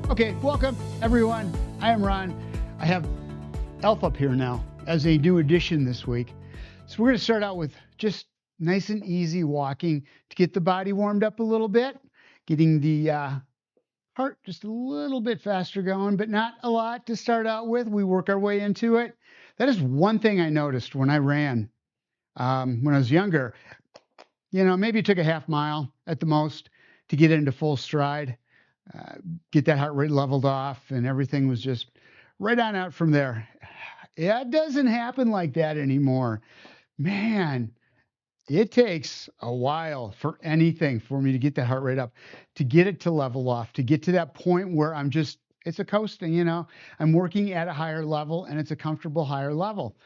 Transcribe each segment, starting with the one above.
Okay, welcome everyone. I am Ron. I have Elf up here now as a new addition this week. So we're going to start out with just nice and easy walking to get the body warmed up a little bit, getting the heart just a little bit faster going, but not a lot to start out with. We work our way into it. That is one thing I noticed when I ran when I was younger. Maybe it took a half mile at the most to get into full stride, uh, get that heart rate leveled off, and everything was just right on out from there. Yeah, it doesn't happen like that anymore. Man, it takes a while for anything for me to get that heart rate up, to get it to level off, to get to that point where it's a coasting. I'm working at a higher level and it's a comfortable higher level.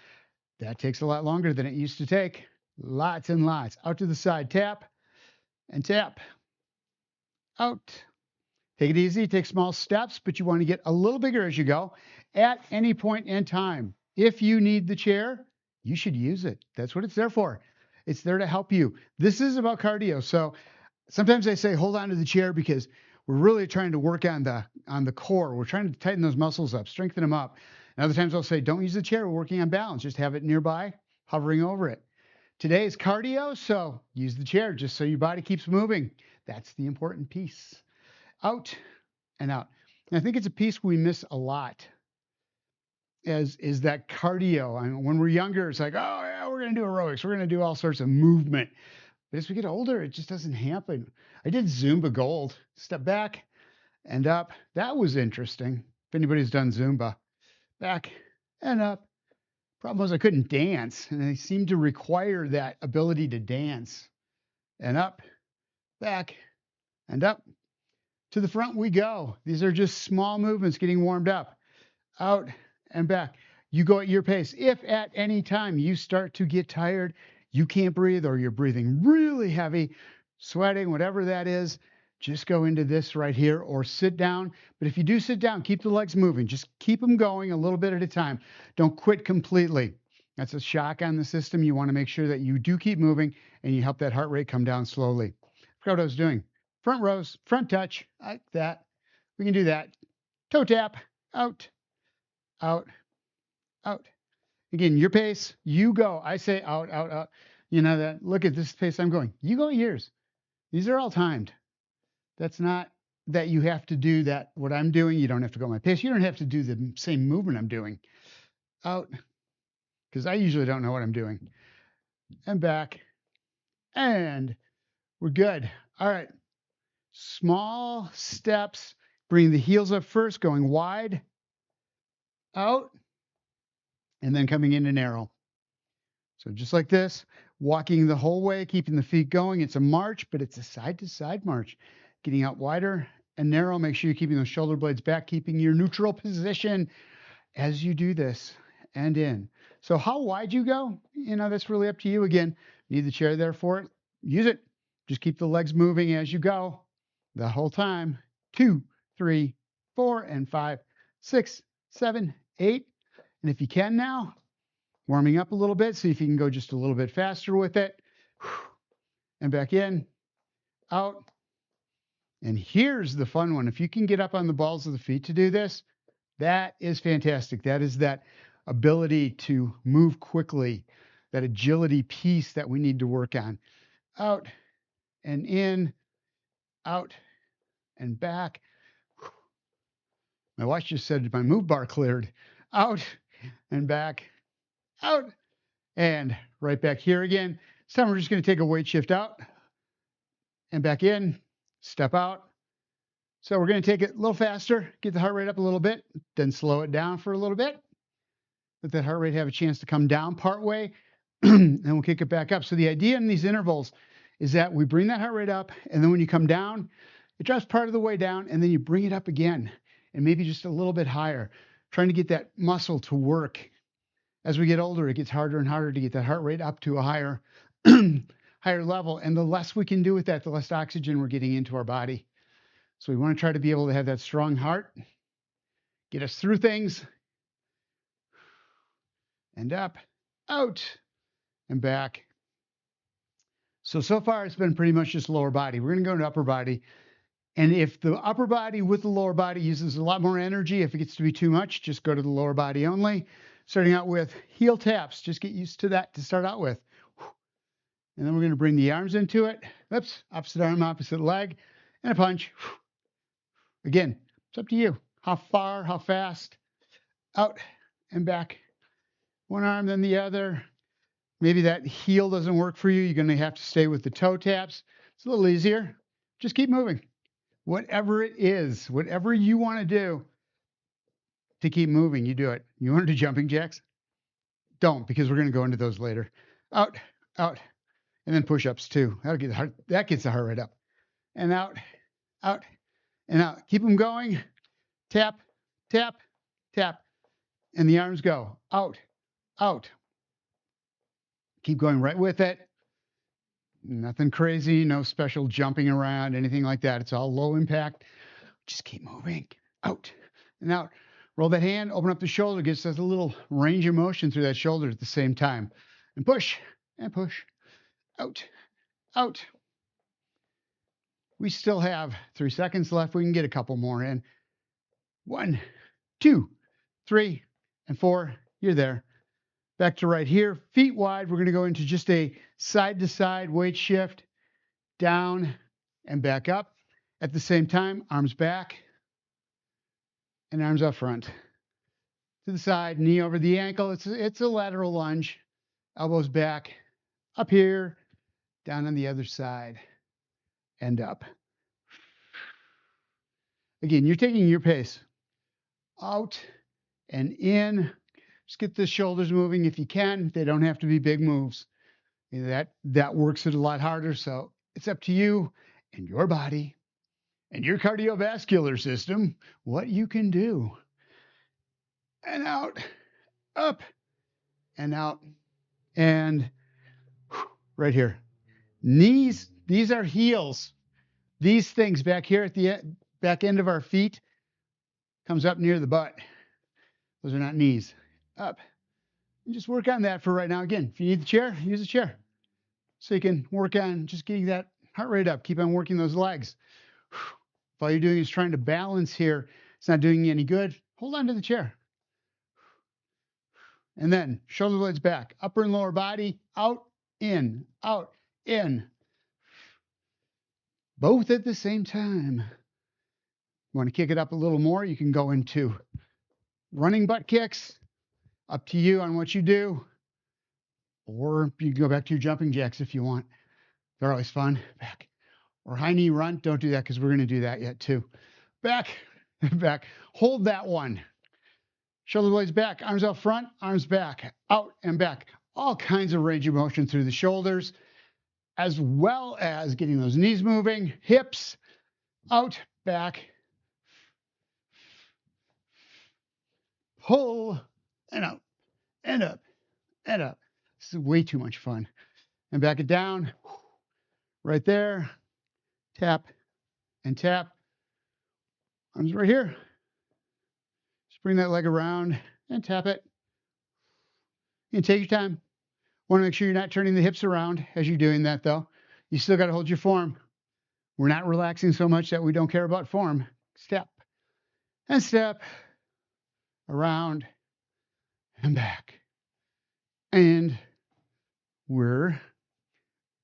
That takes a lot longer than it used to take. Lots and lots. Out to the side, tap and tap. Out. Take it easy, take small steps, but you want to get a little bigger as you go at any point in time. If you need the chair, you should use it. That's what it's there for. It's there to help you. This is about cardio. So sometimes I say hold on to the chair because we're really trying to work on the core. We're trying to tighten those muscles up, strengthen them up. And other times I'll say don't use the chair. We're working on balance. Just have it nearby, hovering over it. Today is cardio, so use the chair just so your body keeps moving. That's the important piece. Out and out. And I think it's a piece we miss a lot is that cardio. I mean, when we're younger, it's like, oh yeah, we're going to do aerobics. We're going to do all sorts of movement. But as we get older, it just doesn't happen. I did Zumba Gold. Step back and up. That was interesting. If anybody's done Zumba. Back and up. Problem was I couldn't dance, and I seemed to require that ability to dance. And up, back, and up. To the front we go. These are just small movements getting warmed up. Out and back. You go at your pace. If at any time you start to get tired, you can't breathe, or you're breathing really heavy, sweating, whatever that is, just go into this right here or sit down. But if you do sit down, keep the legs moving. Just keep them going a little bit at a time. Don't quit completely. That's a shock on the system. You want to make sure that you do keep moving and you help that heart rate come down slowly. I forgot what I was doing. Front rows, front touch, like that. We can do that. Toe tap, out, out, out. Again, your pace, you go. I say out, out, out. You know that. Look at this pace I'm going. You go at yours. These are all timed. That's not that you have to do that. What I'm doing, you don't have to go at my pace. You don't have to do the same movement I'm doing. Out, because I usually don't know what I'm doing. And back, and we're good. All right. Small steps, bring the heels up first, going wide, out, and then coming into narrow. So just like this, walking the whole way, keeping the feet going. It's a march, but it's a side-to-side march. Getting out wider and narrow. Make sure you're keeping those shoulder blades back, keeping your neutral position as you do this and in. So how wide you go, that's really up to you. Again, need the chair there for it. Use it. Just keep the legs moving as you go. The whole time. 2, 3, 4, and 5, 6, 7, 8. And if you can now, warming up a little bit, see if you can go just a little bit faster with it. And back in, out. And here's the fun one. If you can get up on the balls of the feet to do this, that is fantastic. That is that ability to move quickly, that agility piece that we need to work on. Out and in, out and back. My watch just said my move bar cleared. Out and back, out and right back here again. This time we're just going to take a weight shift out and back in, step out. So we're going to take it a little faster, get the heart rate up a little bit, then slow it down for a little bit. Let that heart rate have a chance to come down part way, and we'll kick it back up. So the idea in these intervals is that we bring that heart rate up, and then when you come down, it drops part of the way down, and then you bring it up again, and maybe just a little bit higher, trying to get that muscle to work. As we get older, it gets harder and harder to get that heart rate up to a higher, higher level, and the less we can do with that, the less oxygen we're getting into our body. So we want to try to be able to have that strong heart, get us through things, and up, out, and back. So far it's been pretty much just lower body. We're going to go into upper body. And if the upper body with the lower body uses a lot more energy, if it gets to be too much, just go to the lower body only. Starting out with heel taps. Just get used to that to start out with. And then we're going to bring the arms into it. Oops, opposite arm, opposite leg, and a punch. Again, it's up to you. How far, how fast, out and back. One arm, then the other. Maybe that heel doesn't work for you. You're going to have to stay with the toe taps. It's a little easier. Just keep moving. Whatever it is, whatever you want to do to keep moving, you do it. You want to do jumping jacks? Don't, because we're going to go into those later. Out, out, and then push-ups too. That gets the heart rate up. And out, out, and out. Keep them going. Tap, tap, tap. And the arms go out, out. Keep going right with it. Nothing crazy, no special jumping around, anything like that. It's all low impact. Just keep moving. Out and out. Roll that hand, open up the shoulder, gives us a little range of motion through that shoulder at the same time. And push, and push. Out, out. We still have 3 seconds left. We can get a couple more in. 1, 2, 3, and 4. You're there. Back to right here. Feet wide. We're going to go into just a side-to-side weight shift. Down and back up. At the same time, arms back and arms up front. To the side, knee over the ankle. It's a lateral lunge. Elbows back. Up here. Down on the other side. And up. Again, you're taking your pace. Out and in. Just get the shoulders moving if you can. They don't have to be big moves. You know, that works it a lot harder. So it's up to you and your body and your cardiovascular system what you can do. And out, up, and out, and right here. Knees, these are heels. These things back here at the back end of our feet comes up near the butt. Those are not knees. Up. And just work on that for right now. Again, if you need the chair, use the chair. So you can work on just getting that heart rate up. Keep on working those legs. If all you're doing is trying to balance here, it's not doing you any good. Hold on to the chair. And then shoulder blades back, upper and lower body, out, in, out, in. Both at the same time. Want to kick it up a little more? You can go into running butt kicks. Up to you on what you do. Or you can go back to your jumping jacks if you want. They're always fun. Back. Or high knee run. Don't do that because we're going to do that yet too. Back, back. Hold that one. Shoulder blades back. Arms out front. Arms back. Out and back. All kinds of range of motion through the shoulders, as well as getting those knees moving. Hips. Out, back. Pull. And up, and up, and up. This is way too much fun. And back it down. Right there. Tap and tap. Arms right here. Just bring that leg around and tap it. And take your time. Want to make sure you're not turning the hips around as you're doing that, though. You still got to hold your form. We're not relaxing so much that we don't care about form. Step and step. Around. And back. And we're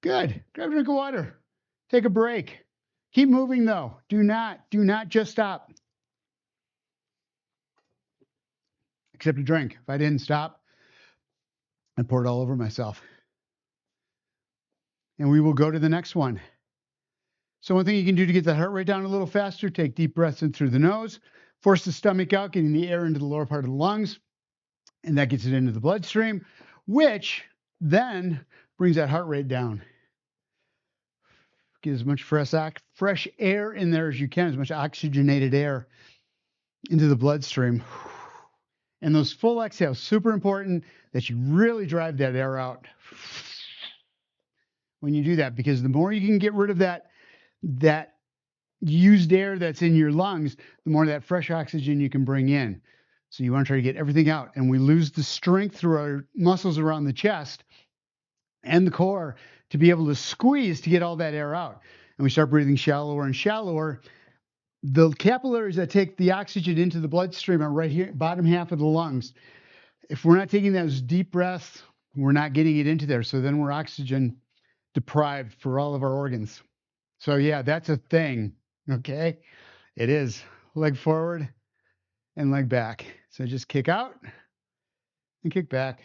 good. Grab a drink of water. Take a break. Keep moving though. Do not just stop. Except a drink. If I didn't stop, I'd pour it all over myself. And we will go to the next one. So one thing you can do to get the heart rate down a little faster, take deep breaths in through the nose. Force the stomach out, getting the air into the lower part of the lungs. And that gets it into the bloodstream, which then brings that heart rate down. Get as much fresh air in there as you can, as much oxygenated air into the bloodstream. And those full exhales, super important that you really drive that air out when you do that, because the more you can get rid of that used air that's in your lungs, the more of that fresh oxygen you can bring in. So you want to try to get everything out. And we lose the strength through our muscles around the chest and the core to be able to squeeze to get all that air out. and we start breathing shallower and shallower, the capillaries that take the oxygen into the bloodstream are right here, bottom half of the lungs. If we're not taking those deep breaths, we're not getting it into there. So then we're oxygen deprived for all of our organs. So yeah, that's a thing. Okay. It is. Leg forward and leg back. So just kick out and kick back.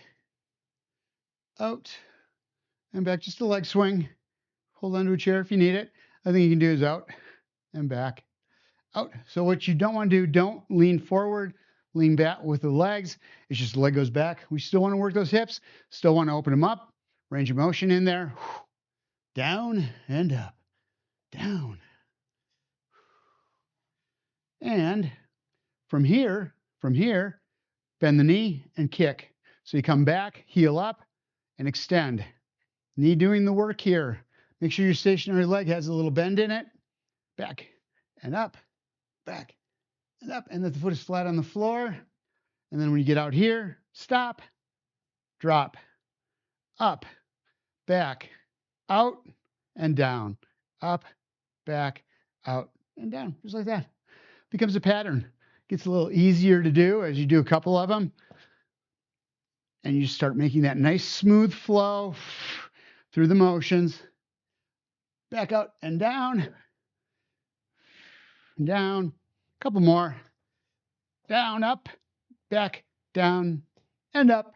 Out and back. Just a leg swing. Hold onto a chair if you need it. I think you can do is out and back. Out. So what you don't want to do, don't lean forward, lean back with the legs. It's just the leg goes back. We still want to work those hips. Still want to open them up. Range of motion in there. Down and up. Down. And from here, bend the knee and kick. So you come back, heel up, and extend. Knee doing the work here. Make sure your stationary leg has a little bend in it. Back and up, back and up, and that the foot is flat on the floor. And then when you get out here, stop, drop, up, back, out, and down. Up, back, out, and down. Just like that. Becomes a pattern. Gets a little easier to do as you do a couple of them. And you start making that nice smooth flow through the motions. Back out and down. And down. A couple more. Down, up, back, down, and up.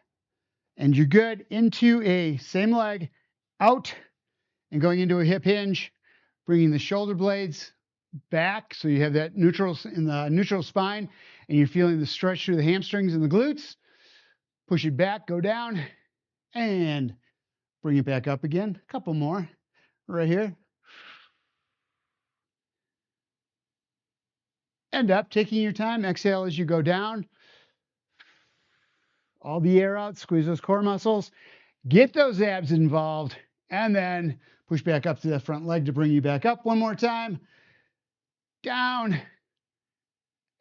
And you're good. Into a same leg, out, and going into a hip hinge, bringing the shoulder blades back so you have that neutral in the neutral spine, and you're feeling the stretch through the hamstrings and the glutes. Push it back, go down, and bring it back up again. A couple more right here. And up, taking your time. Exhale as you go down. All the air out, squeeze those core muscles. Get those abs involved, and then push back up to the front leg to bring you back up one more time. Down,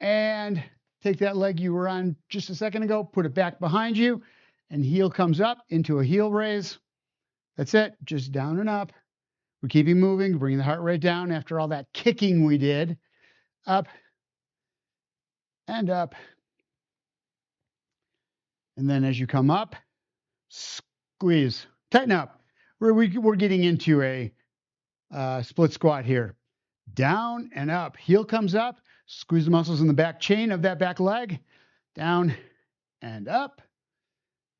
and take that leg you were on just a second ago, put it back behind you, and heel comes up into a heel raise. That's it, just down and up. We're keeping moving, bringing the heart rate down after all that kicking we did. Up and up. And then as you come up, squeeze, tighten up. We're getting into a split squat here. Down and up. Heel comes up. Squeeze the muscles in the back chain of that back leg. Down and up.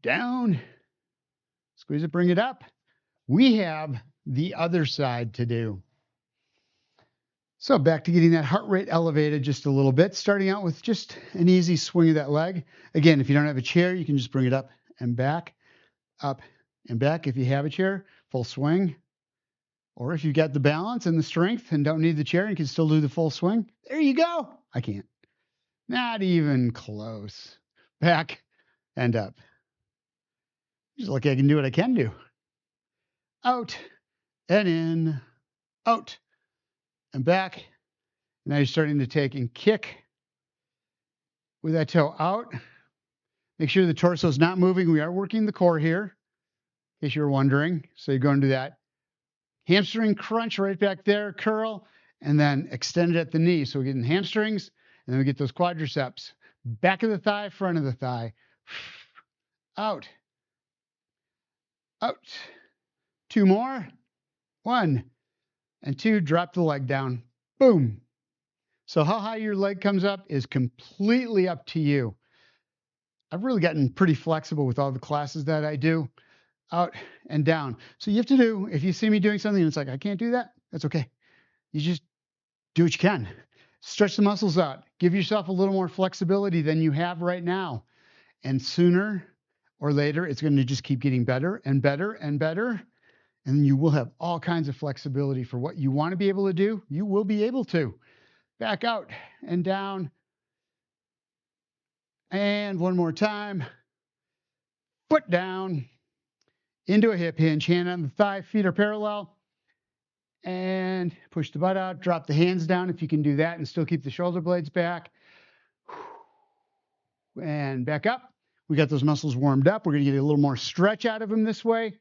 Down. Squeeze it, bring it up. We have the other side to do. So back to getting that heart rate elevated just a little bit, starting out with just an easy swing of that leg. Again, if you don't have a chair, you can just bring it up and back, up and back. If you have a chair, full swing. Or if you've got the balance and the strength and don't need the chair and you can still do the full swing, there you go. I can't. Not even close. Back and up. Just like I can do what I can do. Out and in. Out and back. Now you're starting to take and kick with that toe out. Make sure the torso is not moving. We are working the core here, in case you're wondering. So you're going to do that hamstring crunch right back there, curl, and then extend it at the knee. So we're getting hamstrings, and then we get those quadriceps. Back of the thigh, front of the thigh. Out. Out. Two more. One and two. Drop the leg down. Boom. So how high your leg comes up is completely up to you. I've really gotten pretty flexible with all the classes that I do. Out and down. So you have to do, if you see me doing something and it's like, I can't do that, that's okay. You just do what you can. Stretch the muscles out. Give yourself a little more flexibility than you have right now. And sooner or later, it's going to just keep getting better and better and better. And you will have all kinds of flexibility for what you want to be able to do. You will be able to. Back out and down. And one more time. Foot down. Into a hip hinge, hand on the thigh, feet are parallel, and push the butt out, drop the hands down if you can do that and still keep the shoulder blades back, and back up. We got those muscles warmed up. We're going to get a little more stretch out of them this way.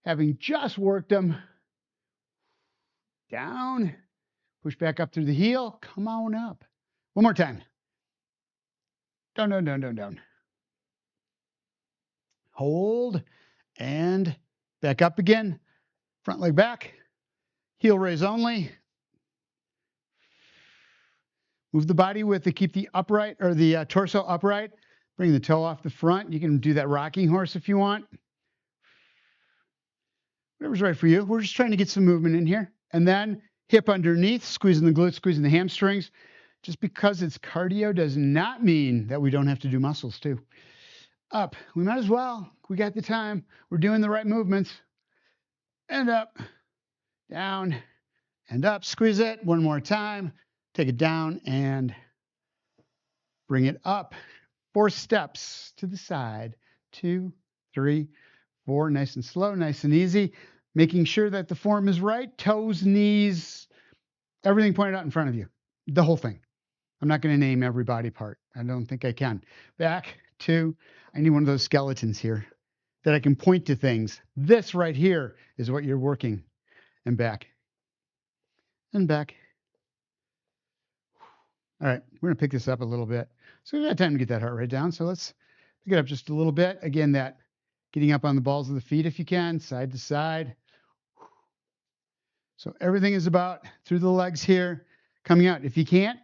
Having just worked them, down, push back up through the heel, come on up. One more time. Down, down, down, down, down. Hold and back up again. Front leg back, heel raise only. Move the body width to keep the upright or the torso upright. Bring the toe off the front. You can do that rocking horse if you want. Whatever's right for you. We're just trying to get some movement in here. And then hip underneath, squeezing the glutes, squeezing the hamstrings. Just because it's cardio does not mean that we don't have to do muscles too. Up. We might as well. We got the time. We're doing the right movements. And up, down, and up. Squeeze it one more time. Take it down and bring it up. 4 steps to the side. 2, 3, 4. Nice and slow, nice and easy. Making sure that the form is right. Toes, knees, everything pointed out in front of you. The whole thing. I'm not going to name every body part. I don't think I can. Back, 2. I need one of those skeletons here that I can point to things. This right here is what you're working. And back. And back. All right, we're going to pick this up a little bit. So we've got time to get that heart rate down. So let's pick it up just a little bit. Again, that getting up on the balls of the feet if you can, side to side. So everything is about through the legs here, coming out. If you can't,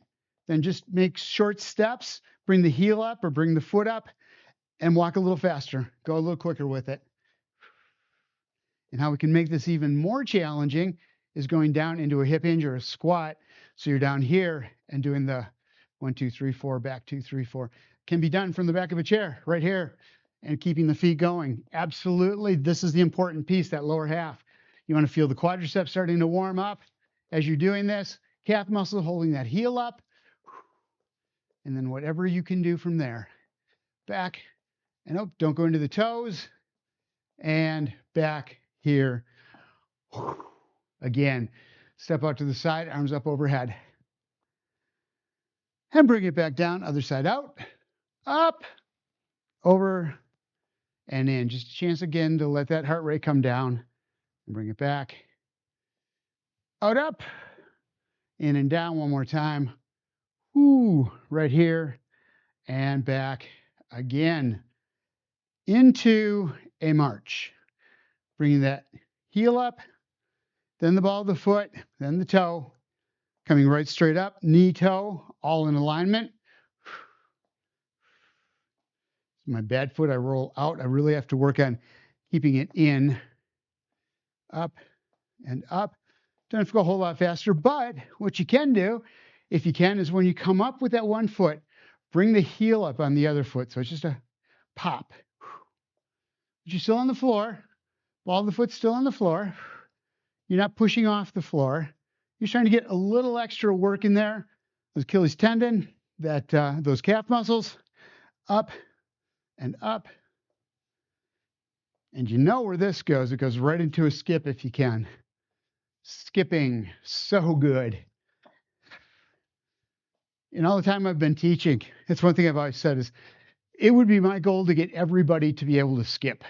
then just make short steps. Bring the heel up or bring the foot up and walk a little faster. Go a little quicker with it. And how we can make this even more challenging is going down into a hip hinge or a squat. So you're down here and doing the 1, 2, 3, 4, back 2, 3, 4. Can be done from the back of a chair right here and keeping the feet going. Absolutely. This is the important piece, that lower half. You want to feel the quadriceps starting to warm up as you're doing this. Calf muscle holding that heel up. And then whatever you can do from there. Back and up. Don't go into the toes. And back here. Again, step out to the side, arms up overhead. And bring it back down, other side out, up, over, and in. Just a chance again to let that heart rate come down. And bring it back, out, up, in and down one more time. Ooh, right here, and back again. Into a march. Bringing that heel up, then the ball of the foot, then the toe, coming right straight up, knee, toe, all in alignment. My bad foot, I roll out. I really have to work on keeping it in, up and up. Don't have to go a whole lot faster, but what you can do, if you can, is when you come up with that one foot, bring the heel up on the other foot. So it's just a pop. But you're still on the floor. Ball of the foot's still on the floor. You're not pushing off the floor. You're trying to get a little extra work in there. Those Achilles tendon, those calf muscles, up and up. And you know where this goes. It goes right into a skip if you can. Skipping, so good. In all the time I've been teaching, it's one thing I've always said is, it would be my goal to get everybody to be able to skip.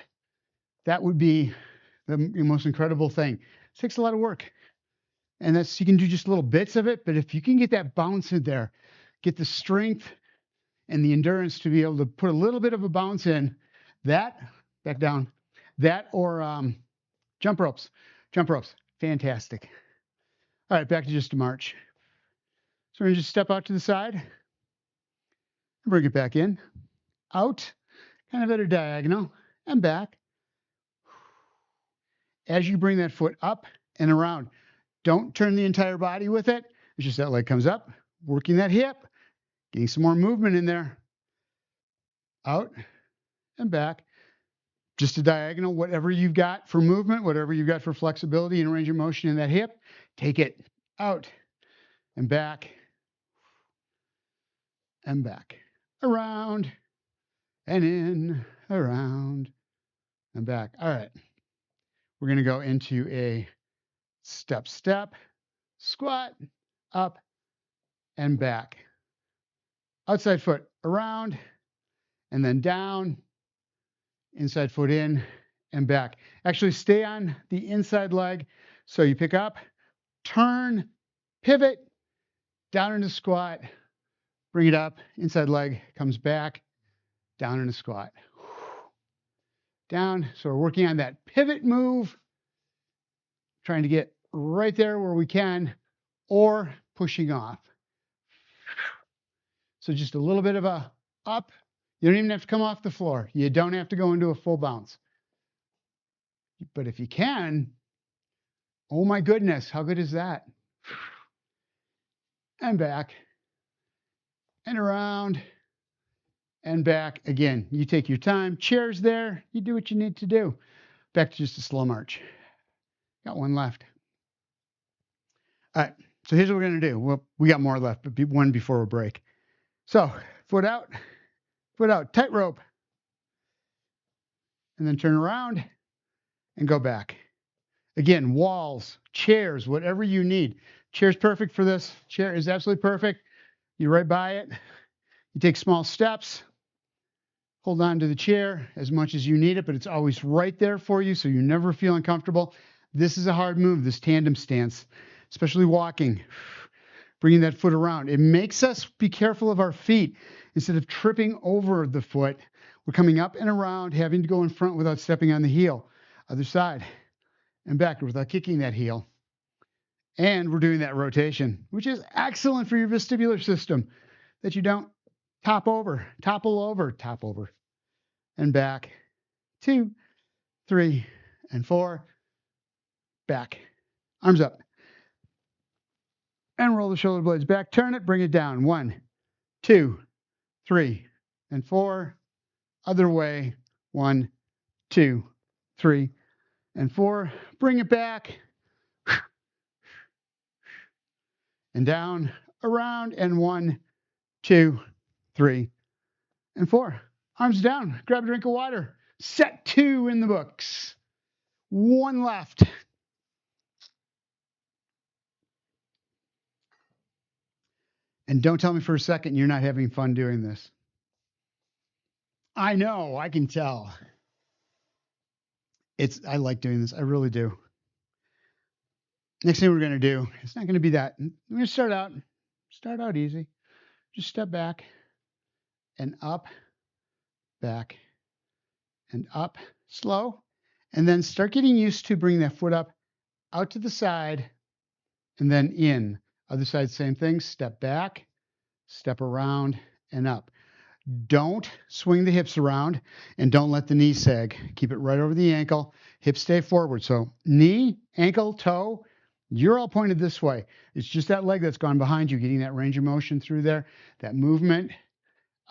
That would be the most incredible thing. It takes a lot of work. And that's, you can do just little bits of it, but if you can get that bounce in there, get the strength and the endurance to be able to put a little bit of a bounce in, that, back down, that or jump ropes, fantastic. All right, back to just a march. So we're gonna just step out to the side, bring it back in, out, kind of at a diagonal, and back. As you bring that foot up and around, don't turn the entire body with it. It's just that leg comes up, working that hip, getting some more movement in there. Out and back. Just a diagonal, whatever you've got for movement, whatever you've got for flexibility and range of motion in that hip, take it out and back and back. Around and in, around and back. All right. We're going to go into a step, squat, up and back. Outside foot around and then down, inside foot in and back. Actually stay on the inside leg. So you pick up, turn, pivot, down into squat, bring it up, inside leg comes back, down into squat. Down. So we're working on that pivot move, trying to get right there where we can, or pushing off. So just a little bit of a up. You don't even have to come off the floor. You don't have to go into a full bounce. But if you can, oh my goodness, how good is that? And back, and around, and back. Again, you take your time. Chairs there. You do what you need to do. Back to just a slow march. Got one left. All right, so here's what we're going to do. Well, we got more left, but one before we break. So, foot out, tightrope. And then turn around and go back. Again, walls, chairs, whatever you need. Chair's perfect for this. Chair is absolutely perfect. You're right by it. You take small steps. Hold on to the chair as much as you need it, but it's always right there for you, so you never feel uncomfortable. This is a hard move, this tandem stance, especially walking. Bringing that foot around. It makes us be careful of our feet. Instead of tripping over the foot, we're coming up and around, having to go in front without stepping on the heel. Other side and back without kicking that heel. And we're doing that rotation, which is excellent for your vestibular system, that you don't topple over, and back. 2, 3, and 4. Back. Arms up. And roll the shoulder blades back. Turn it, bring it down. 1, 2, 3, and 4. Other way. 1, 2, 3, and 4. Bring it back. And down, around, and 1, 2, 3, and 4. Arms down. Grab a drink of water. Set 2 in the books. 1 left. And don't tell me for a second you're not having fun doing this. I know, I can tell. I like doing this. I really do. Next thing we're going to do, it's not going to be that. We're going to start out easy. Just step back and up, back and up, slow. And then start getting used to bringing that foot up, out to the side, and then in. Other side, same thing. Step back, step around, and up. Don't swing the hips around, and don't let the knee sag. Keep it right over the ankle. Hips stay forward. So knee, ankle, toe, you're all pointed this way. It's just that leg that's gone behind you, getting that range of motion through there. That movement,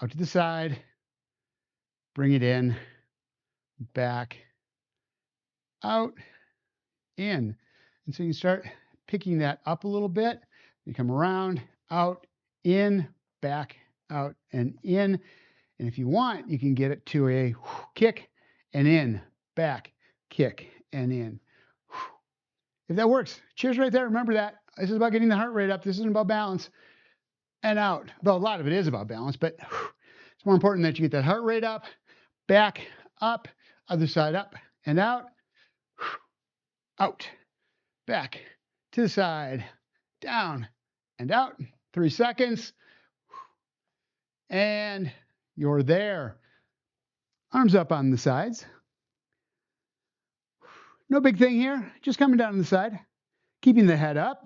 out to the side, bring it in, back, out, in. And so you start picking that up a little bit. You come around, out, in, back, out, and in. And if you want, you can get it to a kick and in, back, kick, and in. If that works, cheers right there. Remember that. This is about getting the heart rate up. This isn't about balance. And out. Though a lot of it is about balance, but it's more important that you get that heart rate up, back, up, other side up, and out, out, back, to the side, down, and out. 3 seconds. And you're there. Arms up on the sides. No big thing here. Just coming down on the side. Keeping the head up.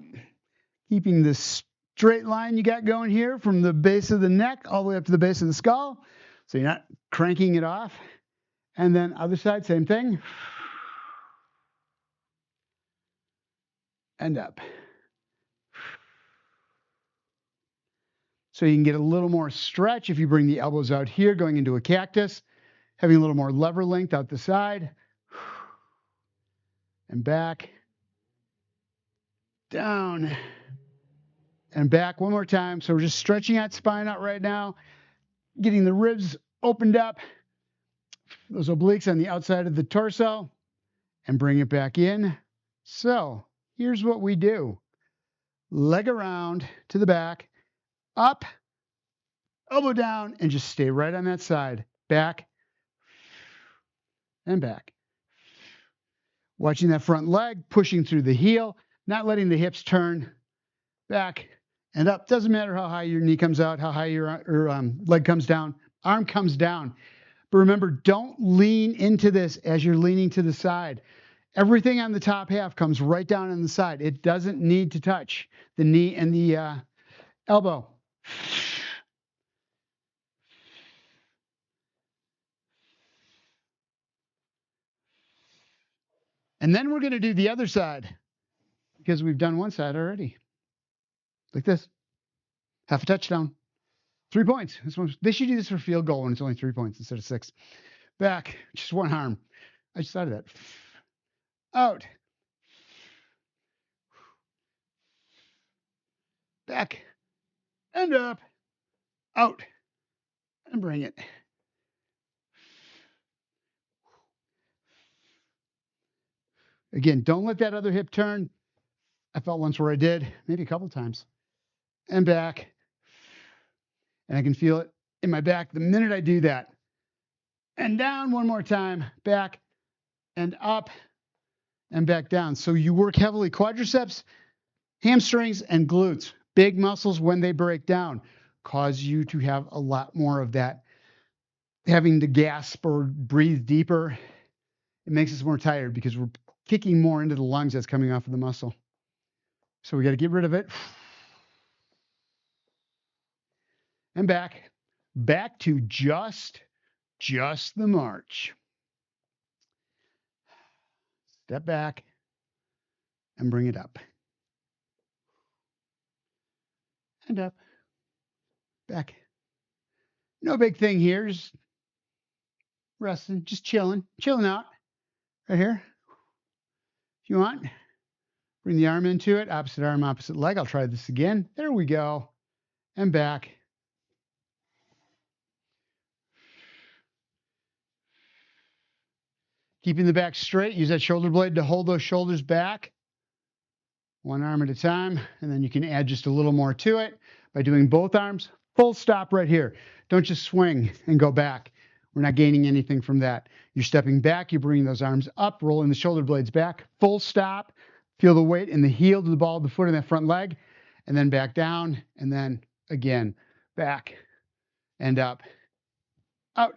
Keeping the straight line you got going here from the base of the neck all the way up to the base of the skull. So you're not cranking it off. And then other side, same thing. And up. So you can get a little more stretch if you bring the elbows out here, going into a cactus, having a little more lever length out the side, and back, down, and back. One more time. So we're just stretching that spine out right now, getting the ribs opened up, those obliques on the outside of the torso, and bring it back in. So here's what we do. Leg around to the back, up, elbow down, and just stay right on that side. Back and back. Watching that front leg, pushing through the heel, not letting the hips turn back and up. Doesn't matter how high your knee comes out, how high your leg comes down, arm comes down. But remember, don't lean into this as you're leaning to the side. Everything on the top half comes right down on the side. It doesn't need to touch the knee and the elbow. And then we're going to do the other side because we've done one side already. Like this. Half a touchdown. 3 points. They should do this for field goal when it's only 3 points instead of 6. Back. Just one arm. I just thought of that. Out. Back. And up. Out. And bring it. Again, don't let that other hip turn. I felt once where I did, maybe a couple times. And back. And I can feel it in my back the minute I do that. And down one more time. Back and up and back down. So you work heavily quadriceps, hamstrings, and glutes. Big muscles, when they break down, cause you to have a lot more of that having to gasp or breathe deeper. It makes us more tired because we're kicking more into the lungs that's coming off of the muscle. So we got to get rid of it. And back to just the march. Step back and bring it up. And up, back. No big thing here, just resting, just chilling out right here. If you want, bring the arm into it, opposite arm, opposite leg. I'll try this again. There we go. And back. Keeping the back straight, use that shoulder blade to hold those shoulders back. One arm at a time, and then you can add just a little more to it by doing both arms. Full stop right here. Don't just swing and go back. We're not gaining anything from that. You're stepping back, you're bringing those arms up, rolling the shoulder blades back. Full stop. Feel the weight in the heel to the ball of the foot in that front leg, and then back down, and then again, back and up, out.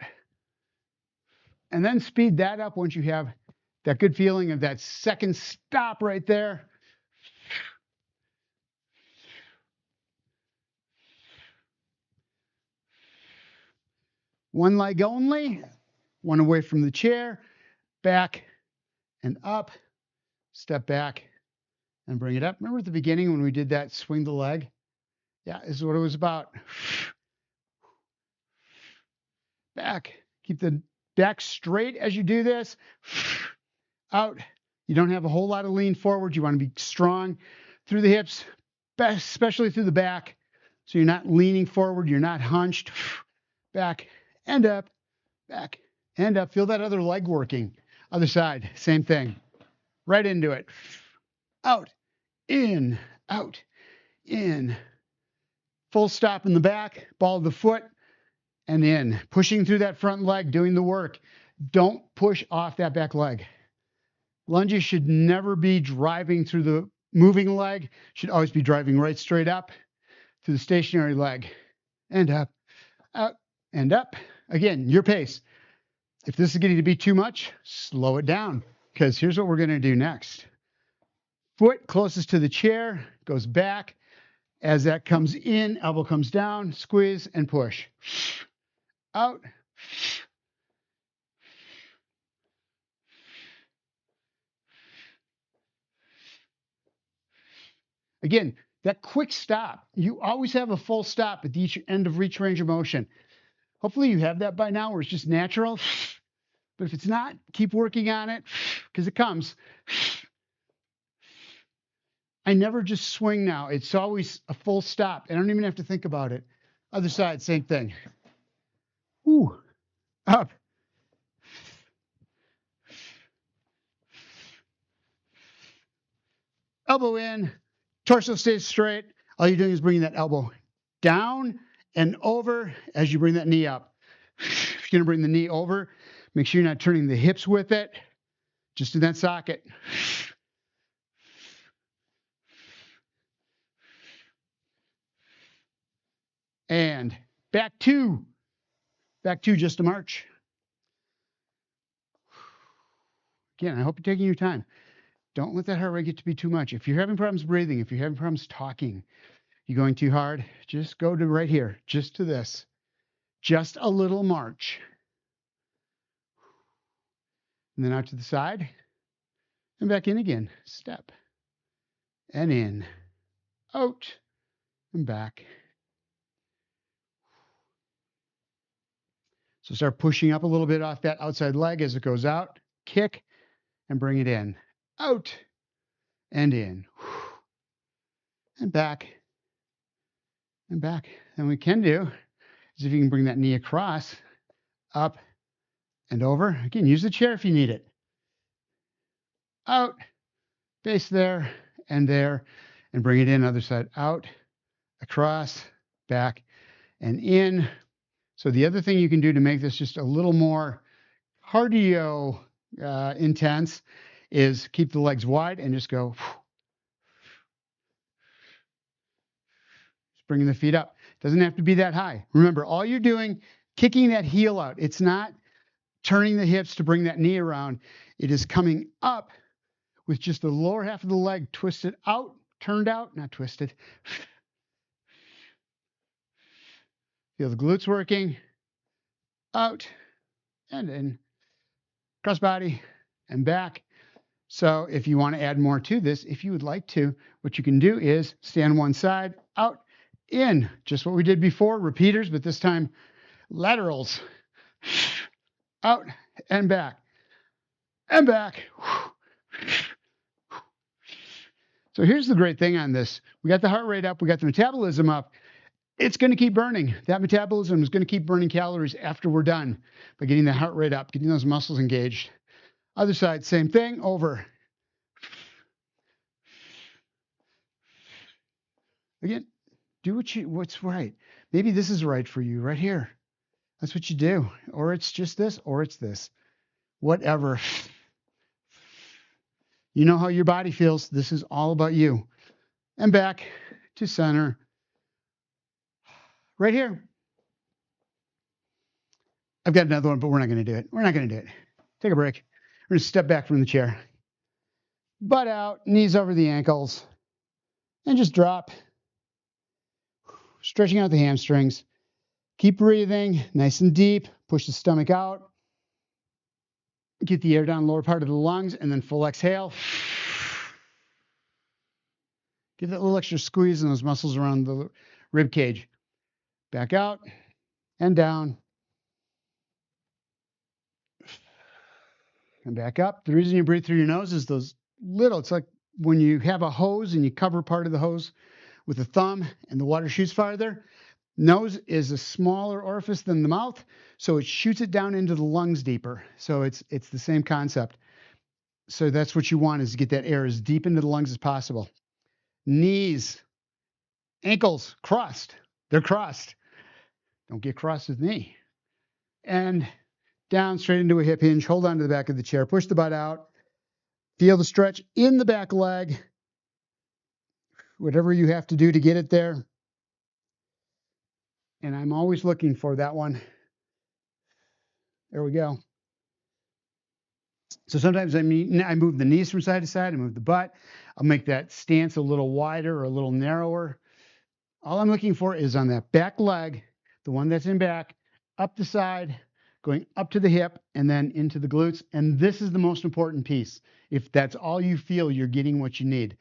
And then speed that up once you have that good feeling of that second stop right there. One leg only, one away from the chair, back and up, step back and bring it up. Remember at the beginning when we did that swing the leg? Yeah, this is what it was about. Back, keep the back straight as you do this. Out. You don't have a whole lot of lean forward. You want to be strong through the hips, especially through the back. So you're not leaning forward. You're not hunched. Back and up, back and up. Feel that other leg working. Other side, same thing. Right into it. Out, in, out, in. Full stop in the back, ball of the foot, and in. Pushing through that front leg, doing the work. Don't push off that back leg. Lunges should never be driving through the moving leg. Should always be driving right straight up to the stationary leg. And up, out, and up. Again, your pace. If this is getting to be too much, slow it down, because here's what we're going to do next. Foot closest to the chair, goes back. As that comes in, elbow comes down, squeeze and push. Out. Again, that quick stop. You always have a full stop at each end of reach range of motion. Hopefully you have that by now where it's just natural. But if it's not, keep working on it because it comes. I never just swing now. It's always a full stop. I don't even have to think about it. Other side, same thing. Woo. Up. Elbow in. Torso stays straight. All you're doing is bringing that elbow down and over as you bring that knee up. If you're going to bring the knee over, make sure you're not turning the hips with it. Just in that socket. and back two, just a march. Again, I hope you're taking your time. Don't let that heart rate get to be too much. If you're having problems breathing, if you're having problems talking, you're going too hard, just go to right here, just to this. Just a little march. And then out to the side and back in again. Step and in, out and back. So start pushing up a little bit off that outside leg as it goes out. Kick and bring it in, out and in, and back and back. And what we can do is if you can bring that knee across, up and over. Again, use the chair if you need it. Out, base there, and bring it in. Other side, out, across, back, and in. So the other thing you can do to make this just a little more cardio intense is keep the legs wide and just go. Just bringing the feet up. Doesn't have to be that high. Remember, all you're doing, kicking that heel out. It's not turning the hips to bring that knee around. It is coming up with just the lower half of the leg twisted out, turned out, not twisted. Feel the glutes working. Out and in. Cross body and back. So if you want to add more to this, if you would like to, what you can do is stand one side, out, in. Just what we did before, repeaters, but this time laterals. Out and back. And back. So here's the great thing on this. We got the heart rate up. We got the metabolism up. It's going to keep burning. That metabolism is going to keep burning calories after we're done by getting the heart rate up, getting those muscles engaged. Other side, same thing, over. Again, do what's right. Maybe this is right for you right here. That's what you do. Or it's just this, or it's this. Whatever. You know how your body feels. This is all about you. And back to center. Right here. I've got another one, but we're not going to do it. We're not going to do it. Take a break. We're going to step back from the chair. Butt out, knees over the ankles, and just drop. Stretching out the hamstrings. Keep breathing, nice and deep. Push the stomach out. Get the air down lower part of the lungs, and then full exhale. Give that little extra squeeze in those muscles around the rib cage. Back out and down. And back up. The reason you breathe through your nose is those little, it's like when you have a hose and you cover part of the hose with a thumb and the water shoots farther. Nose is a smaller orifice than the mouth, so it shoots it down into the lungs deeper. So it's the same concept. So that's what you want, is to get that air as deep into the lungs as possible. Knees, ankles crossed. They're crossed. Don't get crossed with me. And down straight into a hip hinge. Hold on to the back of the chair. Push the butt out. Feel the stretch in the back leg. Whatever you have to do to get it there. And I'm always looking for that one. There we go. So sometimes I move the knees from side to side. I move the butt. I'll make that stance a little wider or a little narrower. All I'm looking for is on that back leg, the one that's in back, up the side, going up to the hip, and then into the glutes. And this is the most important piece. If that's all you feel, you're getting what you need.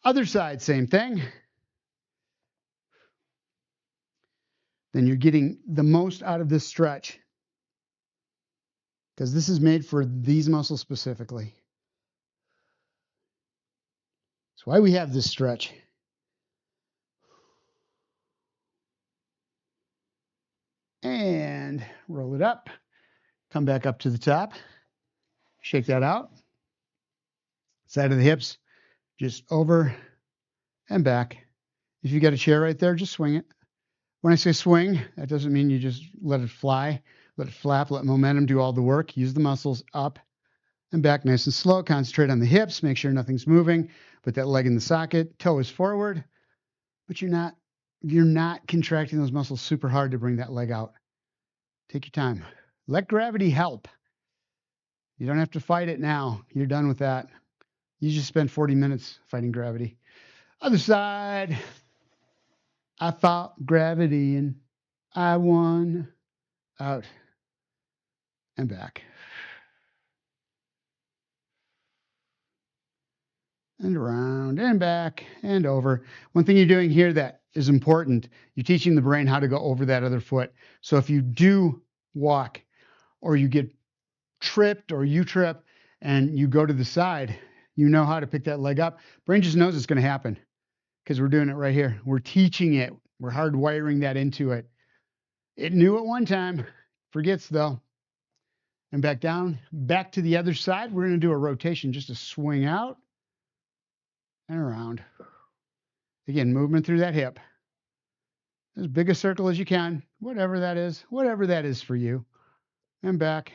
Other side, same thing. Then you're getting the most out of this stretch, because this is made for these muscles specifically. That's why we have this stretch. And roll it up. Come back up to the top. Shake that out. Side of the hips, just over and back. If you got a chair right there, just swing it. When I say swing, that doesn't mean you just let it fly, let it flap, let momentum do all the work. Use the muscles up and back nice and slow. Concentrate on the hips. Make sure nothing's moving. Put that leg in the socket. Toe is forward, but you're not you're not contracting those muscles super hard to bring that leg out. Take your time. Let gravity help. You don't have to fight it now. You're done with that. You just spent 40 minutes fighting gravity. Other side. I fought gravity and I won. Out and back. And around and back and over. One thing you're doing here that is important, you're teaching the brain how to go over that other foot. So if you do walk or you get tripped or you trip and you go to the side, you know how to pick that leg up. Brain just knows it's going to happen because we're doing it right here. We're teaching it. We're hardwiring that into it. It knew at one time, forgets though. And back down, back to the other side. We're going to do a rotation, just a swing out and around. Again, movement through that hip. As big a circle as you can, whatever that is for you. And back,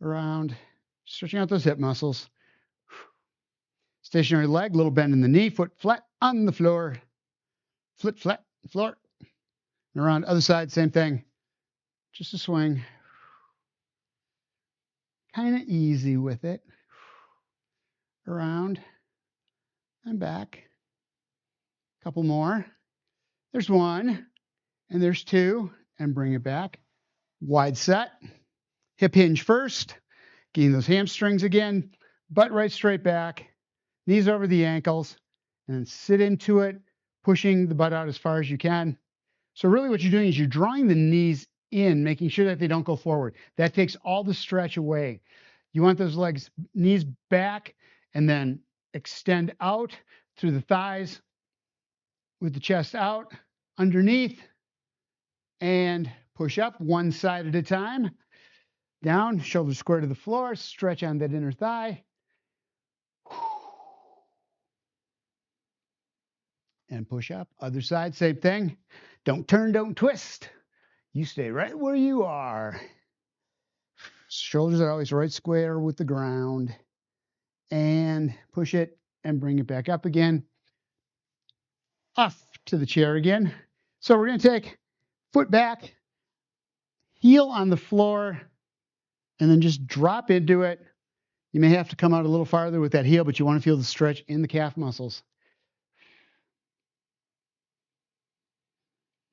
around, stretching out those hip muscles. Stationary leg, little bend in the knee, foot flat on the floor. Foot flat, floor. And around, other side, same thing. Just a swing. Kind of easy with it. Around and back. Couple more. There's one, and there's two, and bring it back. Wide set. Hip hinge first. Getting those hamstrings again. Butt right straight back. Knees over the ankles. And then sit into it, pushing the butt out as far as you can. So really what you're doing is you're drawing the knees in, making sure that they don't go forward. That takes all the stretch away. You want those legs, knees back, and then extend out through the thighs with the chest out, underneath, and push up one side at a time. Down, shoulders square to the floor, stretch on that inner thigh. And push up. Other side, same thing. Don't turn, don't twist. You stay right where you are. Shoulders are always right square with the ground. And push it and bring it back up again. Off to the chair again. So we're going to take foot back, heel on the floor, and then just drop into it. You may have to come out a little farther with that heel, but you want to feel the stretch in the calf muscles.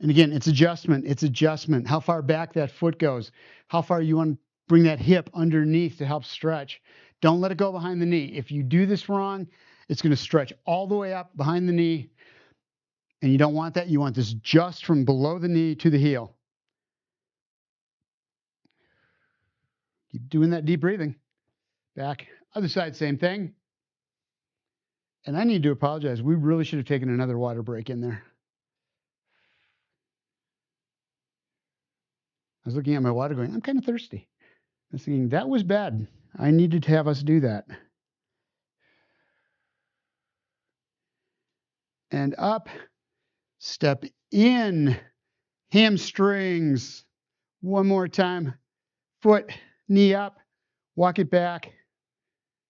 And again, it's adjustment. It's adjustment. How far back that foot goes. How far you want to bring that hip underneath to help stretch. Don't let it go behind the knee. If you do this wrong, it's going to stretch all the way up behind the knee. And you don't want that. You want this just from below the knee to the heel. Keep doing that deep breathing. Back. Other side, same thing. And I need to apologize. We really should have taken another water break in there. I was looking at my water going, I'm kind of thirsty. I was thinking, that was bad. I needed to have us do that. And up, step in, hamstrings. One more time, foot, knee up, walk it back.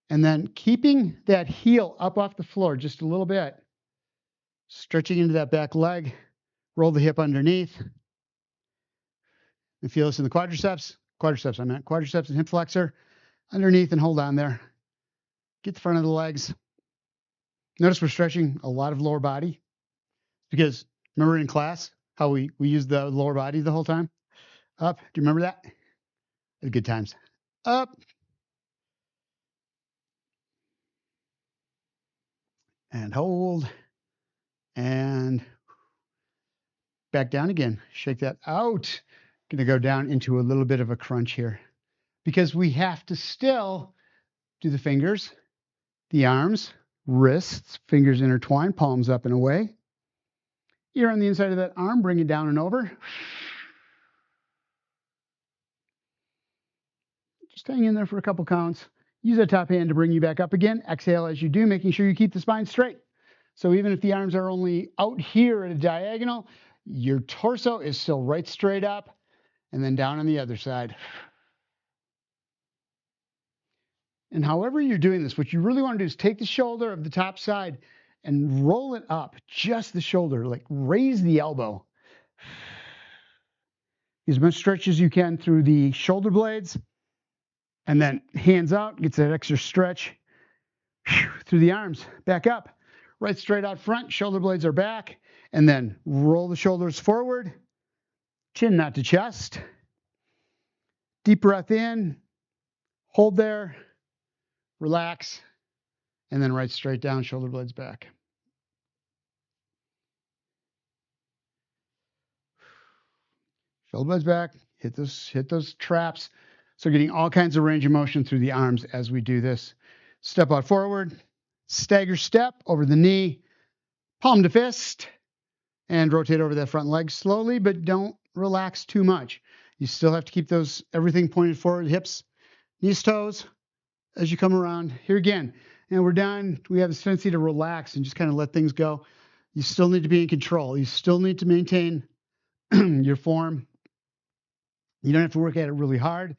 And then keeping that heel up off the floor just a little bit, stretching into that back leg, roll the hip underneath. And feel this in the quadriceps and hip flexor, underneath and hold on there. Get the front of the legs. Notice we're stretching a lot of lower body because remember in class how we used the lower body the whole time? Up, do you remember that? Good times. Up. And hold. And back down again. Shake that out. Going to go down into a little bit of a crunch here because we have to still do the fingers, the arms, wrists, fingers intertwined, palms up and away. Ear on the inside of that arm, bring it down and over. Just hang in there for a couple counts. Use that top hand to bring you back up again. Exhale as you do, making sure you keep the spine straight. So even if the arms are only out here at a diagonal, your torso is still right straight up. And then down on the other side. And however you're doing this, what you really want to do is take the shoulder of the top side and roll it up just the shoulder, like raise the elbow. As much stretch as you can through the shoulder blades, and then hands out, gets that extra stretch through the arms, back up, right straight out front, shoulder blades are back, and then roll the shoulders forward, chin not to chest. Deep breath in, hold there, relax, and then right straight down, shoulder blades back. Shoulder blades back, hit those traps. So getting all kinds of range of motion through the arms as we do this. Step out forward, stagger step over the knee, palm to fist, and rotate over that front leg slowly, but don't relax too much. You still have to keep everything pointed forward, hips, knees, toes, as you come around. Here again, and we're done. We have this tendency to relax and just kind of let things go. You still need to be in control. You still need to maintain your form. You don't have to work at it really hard,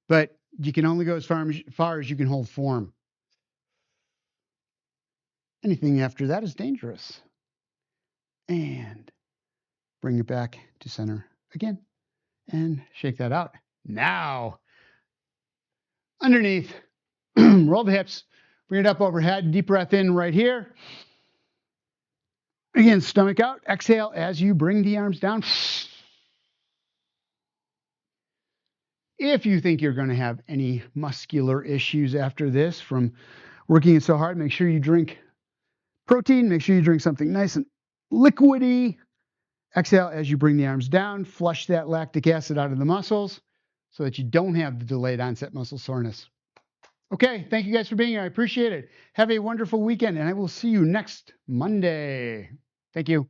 but you can only go as far as you can hold form. Anything after that is dangerous. And bring it back to center again. And shake that out. Now, underneath, roll the hips, bring it up overhead, deep breath in right here. Again, stomach out, exhale as you bring the arms down. If you think you're going to have any muscular issues after this from working it so hard, make sure you drink protein, make sure you drink something nice and liquidy. Exhale as you bring the arms down, flush that lactic acid out of the muscles so that you don't have the delayed onset muscle soreness. Okay, thank you guys for being here. I appreciate it. Have a wonderful weekend, and I will see you next Monday. Thank you.